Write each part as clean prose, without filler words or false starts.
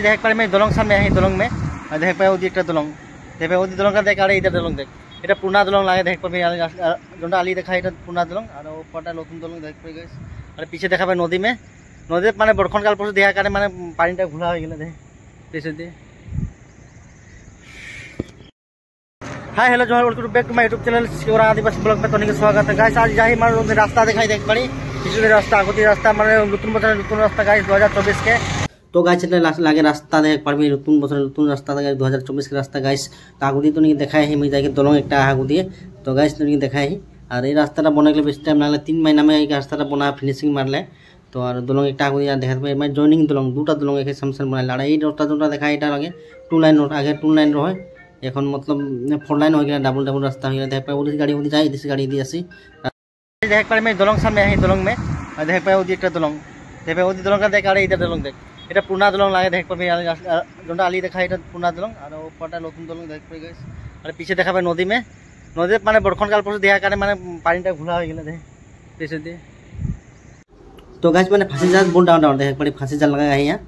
देख पारे मैं दलंग सामने है दलंग में देख पाए ओदी एक दलंग देख पाए ओदी दलंग का देख आरे इधर दलंग देख এটা পুনা দলং লাগে দেখ পাবে जोंटा आली देखा এটা পুনা দলং আর ওপরটা নতুন দলং দেখ পাবে गाइस আর পিছে দেখাবে নদী में নদী মানে বর্ষণ কাল পরশু দেখার কারণে মানে পানিটা ঘোলা হয়ে গেল দেখ পিছে দিয়ে हाय हेलो जो welcome back to my YouTube channel Shivra Adivasi blog में तनिक स्वागत है गाइस आज जाही मार रास्ता दिखाई देख पड़ी पिछले रास्ता आगती रास्ता माने नतुन बছর नतुन रास्ता गाइस 2024 के तो गाइस लागे रास्ता देख पारबी नतुन बছর नतुन रास्ता गाइस 2024 के रास्ता गाइस तो आगुदी तो नहीं देखाई है मैं जाके दलंग एक आगुदी तो गाइस तो नहीं देखाई है और ये रास्ता बने के बेसी टाइम लागले 3 महीना में एक रास्ता बना फिनिशिंग मारले तो और दलंग एक आगुदी देखा मैं जॉइनिंग दलंग दुटा दलंग एक समसन बना लाड़ा ये रास्ता जोटा देखाई এটা लगे 2 लाइन आगे 2 लाइन रहे এখন मतलब 4 लाइन हो गया डबल डबल रास्ता हो गया देख पाए उधर गाड़ी उधर जाए इधर गाड़ी दी आसी देख पाए मैं दलंग सामने है दलंग में देख पाए उधर एक दलंग देख पाए उधर दलंग का देख आरे इधर दलंग देख এটা পুনা দলং লাগে দেখ পাবে जोंटा आली देखा এটা পুনা দলং আর ওপরটা নতুন দলং দেখ পাবে गाइस আর পিছে দেখাবে নদী में নদী মানে বর্ষণ কাল পরশু দেখার কারণে মানে পানিটা ঘোলা হয়ে গেল দেখ পিছে দিয়ে तो गाइस मैंने फांसी जाल बहुत डाउन डाउन देख पड़ी फांसी जाल लगा है यहाँ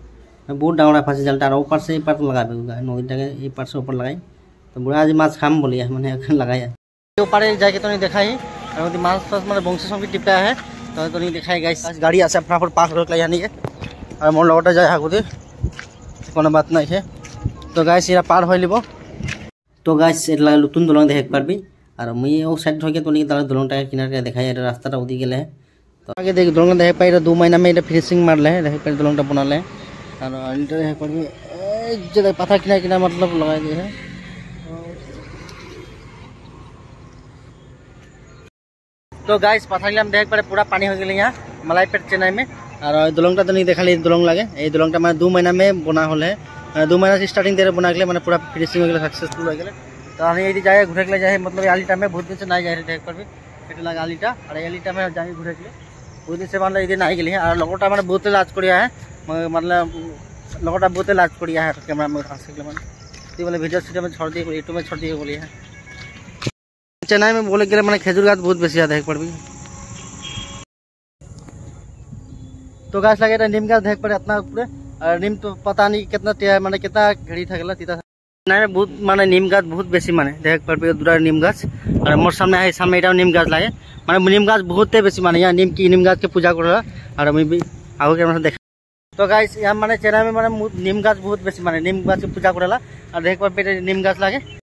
बहुत डाउन है फांसी जालटा और ऊपर से पार लगा नदी ये पार से ऊपर लगाई तो बुढ़ा आज माछ खाम बोलिए मैंने लगाया ऊपर जाके तो नहीं दिखाई और माछ फाछ मतलब बंशी संगी टिपा है तो नहीं दिखाई गाइस गाड़ी आसे अपना पास रोक लिया नहीं और मोर लगता जाए आगुदी कोनो बात नहीं है तो गाइस ये पार हो लब तो गाइस लगे नतुन दलंग देख पारबी और मुई वो साइड होके तो नहीं दलंगटा किनारे देखाई रास्ता उदी गए तो आगे देख दलंग देख पाई 2 महीना में फिनिशिंग मारले देख पाई दलंगटा बनाले और देख पारबी जगह पत्थर किनारे किनारे मतलब लगा दिए है तो गाइस पथारिला में देख पारे पूरा पानी हो गए यहाँ मलाईपेट चेन्नई में और दलंगटा तो नहीं देखा दलंग लगे ये दलंगटा मैं 2 महीना में बना होल है 2 महीना से स्टार्टिंग दे बना गए मैंने पूरा फिनिशिंग हो गए सक्सेसफुल हो गए तो हम ये जाए घूरे के जाए मतलब आलीटा में बहुत दिन से नहीं जाए देख पारबी ये लगे आलीटा और आलीटा में जाए घूरे के बहुत दिन से मतलब ये नहीं गए और लगटा मैंने बहुत लाज करिया है मतलब लगटा बहुत लाज करिया है कैमरा में बोले भिडियो सीडियो में छोड़ दिए यूट्यूब में छोड़ दिए बोलिए चेन्नई में बोले गए मैंने खेजूर गाछ बहुत बेसी देख पड़बी तो गाछ लगे नीम गाछ देख पड़े इतना पूरे और नीम तो पता नहीं कितना माने कितना घड़ी था तीता चेन्नई में बहुत माने नीम गाछ बहुत बेसी माने देख पड़बी दूरा नीम गाछ और मोर सामने है सामने एटा नीम गाछ लगे माने नीम गाछ बहुत बेसी माने यहाँ नीम गाछ के पूजा कर और मैं भी आगे कैमरा देख तो गाइस यहाँ माने चेन्नई में माने नीम गाछ बहुत बेसी माने नीम गाछ के पूजा कर और देख पड़बी नीम गाछ लगे